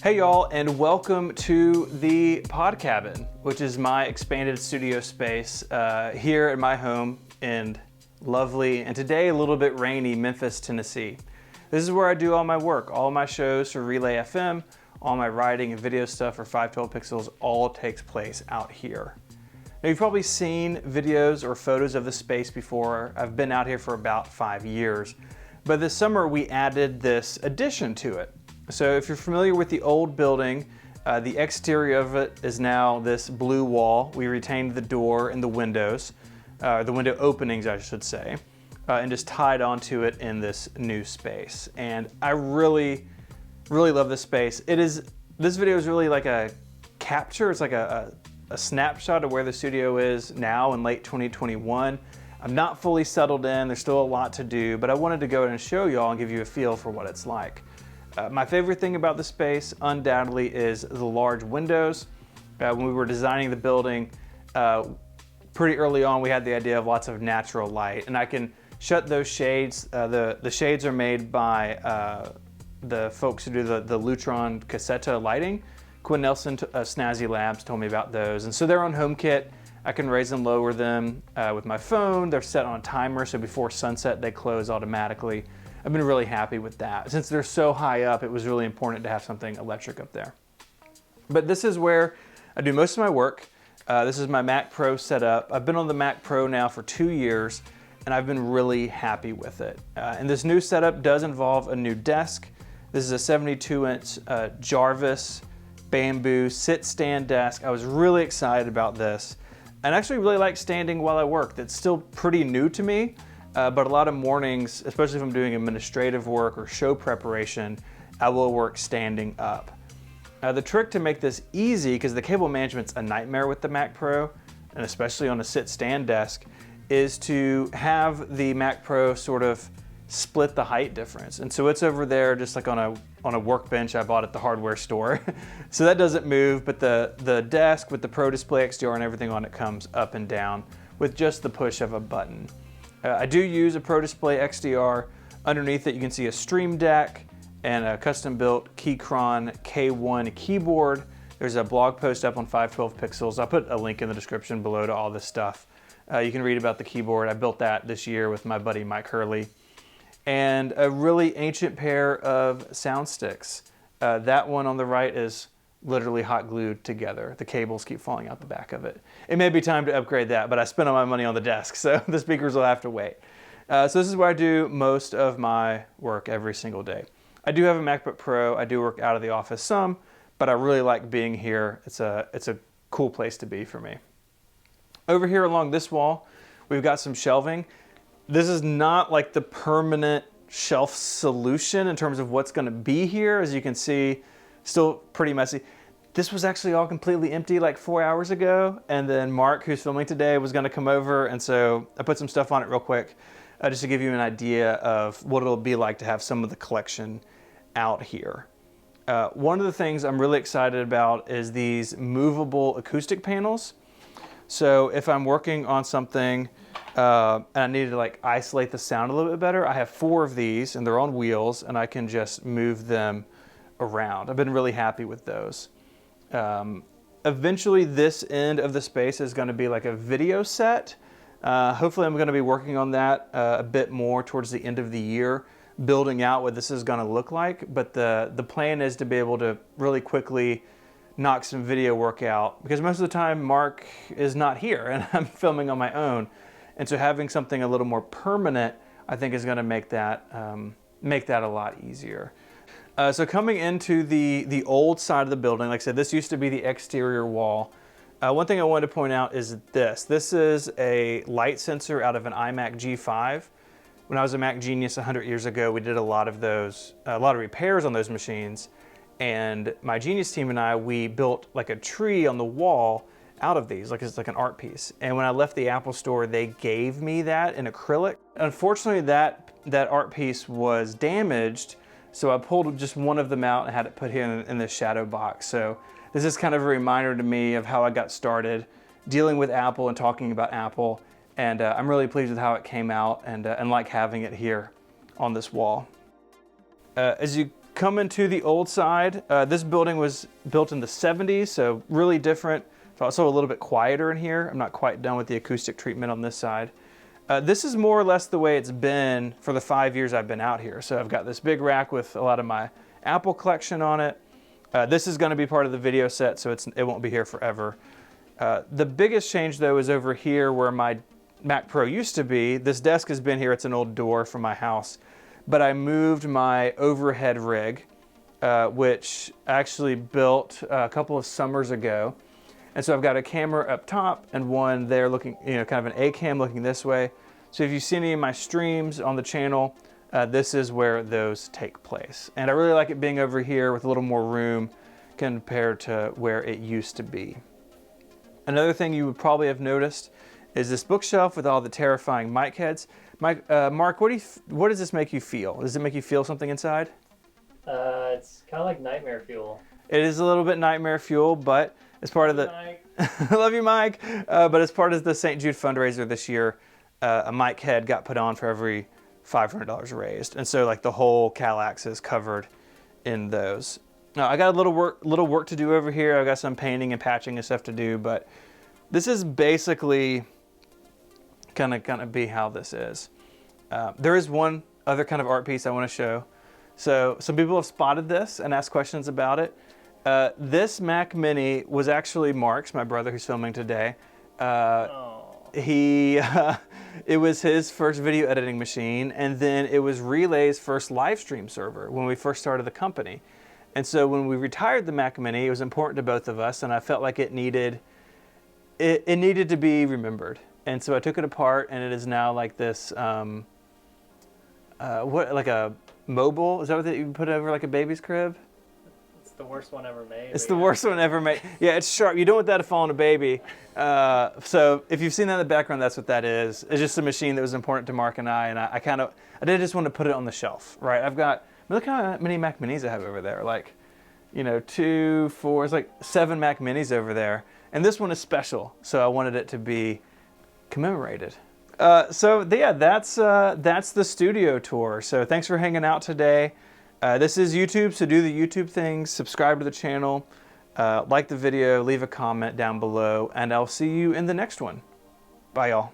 Hey y'all, and welcome to the Pod Cabin, which is my expanded studio space here at my home in lovely, and today a little bit rainy, Memphis, Tennessee. This is where I do all my work. All my shows for Relay FM, all my writing and video stuff for 512 Pixels all takes place out here. Now you've probably seen videos or photos of the space before. I've been out here for about 5 years, but this summer we added this addition to it. So if you're familiar with the old building, the exterior of it is now this blue wall. We retained the door and the windows, the window openings I should say, and just tied onto it in this new space. And I really love this space. This video is really like a capture, it's like a snapshot of where the studio is now in late 2021. I'm not fully settled in, there's still a lot to do, but I wanted to go and show y'all and give you a feel for what it's like. My favorite thing about the space undoubtedly is the large windows. When we were designing the building, pretty early on we had the idea of lots of natural light, and I can shut those shades. The shades are made by the folks who do the Lutron Cassetta lighting. Quinn Nelson, Snazzy Labs, told me about those, and so they're on HomeKit. I can raise and lower them with my phone. They're set on a timer, so before sunset they close automatically. I've been really happy with that. Since they're so high up, it was really important to have something electric up there. But this is where I do most of my work. This is my Mac Pro setup. I've been on the Mac Pro now for 2 years, and I've been really happy with it. And this new setup does involve a new desk. This is a 72-inch Jarvis bamboo sit-stand desk. I was really excited about this, and I actually really like standing while I work. That's still pretty new to me. But a lot of mornings, especially if I'm doing administrative work or show preparation, I will work standing up. The trick to make this easy, because the cable management's a nightmare with the Mac Pro, and especially on a sit-stand desk, is to have the Mac Pro sort of split the height difference. And so it's over there just like on a workbench I bought at the hardware store. So that doesn't move, but the desk with the Pro Display XDR and everything on it comes up and down with just the push of a button. I do use a Pro Display XDR. Underneath it you can see a Stream Deck and a custom-built Keychron K1 keyboard. There's a blog post up on 512 Pixels. I'll put a link in the description below to all this stuff. You can read about the keyboard. I built that this year with my buddy Mike Hurley. And a really ancient pair of sound sticks. That one on the right is literally hot glued together. The cables keep falling out the back of it. It may be time to upgrade that, but I spent all my money on the desk, so the speakers will have to wait. So this is where I do most of my work every single day. I do have a MacBook Pro. I do work out of the office some, but I really like being here. It's a cool place to be for me. Over here along this wall, we've got some shelving. This is not like the permanent shelf solution in terms of what's gonna be here. As you can see, still pretty messy. This was actually all completely empty like 4 hours ago, and then Mark, who's filming today, was gonna come over, and so I put some stuff on it real quick just to give you an idea of what it'll be like to have some of the collection out here. One of the things I'm really excited about is these movable acoustic panels. So if I'm working on something and I need to like isolate the sound a little bit better, I have 4 of these, and they're on wheels, and I can just move them around. I've been really happy with those. Eventually this end of the space is going to be like a video set. Hopefully I'm going to be working on that a bit more towards the end of the year, building out what this is going to look like. But the plan is to be able to really quickly knock some video work out, because most of the time Mark is not here and I'm filming on my own. And so having something a little more permanent, I think, is going to make that a lot easier. So coming into the old side of the building, like I said, this used to be the exterior wall. One thing I wanted to point out is this. This is a light sensor out of an iMac G5. When I was a Mac Genius 100 years ago, we did a lot of repairs on those machines. And my Genius team and I, we built like a tree on the wall out of these, like it's like an art piece. And when I left the Apple store, they gave me that in acrylic. Unfortunately, that art piece was damaged, so I pulled just one of them out and had it put here in the shadow box. So this is kind of a reminder to me of how I got started dealing with Apple and talking about Apple. And I'm really pleased with how it came out, and like having it here on this wall. As you coming to the old side, this building was built in the 70s, so really different. It's also a little bit quieter in here. I'm not quite done with the acoustic treatment on this side. This is more or less the way it's been for the 5 years I've been out here. So I've got this big rack with a lot of my Apple collection on it. This is going to be part of the video set, so it won't be here forever. The biggest change though is over here where my Mac Pro used to be. This desk has been here. It's an old door from my house. But I moved my overhead rig, which I actually built a couple of summers ago. And so I've got a camera up top and one there looking, kind of an A-cam looking this way. So if you see any of my streams on the channel, this is where those take place. And I really like it being over here with a little more room compared to where it used to be. Another thing you would probably have noticed is this bookshelf with all the terrifying mic heads. Mark, what does this make you feel? Does it make you feel something inside? It's kind of like nightmare fuel. It is a little bit nightmare fuel, but as part of the... Mike. Love you, Mike. But as part of the St. Jude fundraiser this year, a mic head got put on for every $500 raised. And so like the whole Calax is covered in those. Now I got a little work to do over here. I've got some painting and patching and stuff to do, but this is basically gonna be how this is. There is one other kind of art piece I want to show. So some people have spotted this and asked questions about it. This Mac Mini was actually Mark's, my brother who's filming today. It was his first video editing machine, and then it was Relay's first live stream server when we first started the company. And so when we retired the Mac Mini, it was important to both of us, and I felt like it needed to be remembered. And so I took it apart, and it is now like this, like a mobile? Is that what you put over like a baby's crib? It's the worst one ever made. It's the worst one ever made. Yeah, it's sharp. You don't want that to fall on a baby. So if you've seen that in the background, that's what that is. It's just a machine that was important to Mark and I did just want to put it on the shelf, right? Look how many Mac Minis I have over there. Like, 2, 4, it's like 7 Mac Minis over there. And this one is special, so I wanted it to be commemorated. So yeah, that's the studio tour. So thanks for hanging out today. This is YouTube, so do the YouTube things, subscribe to the channel, like the video, leave a comment down below, and I'll see you in the next one. Bye, y'all.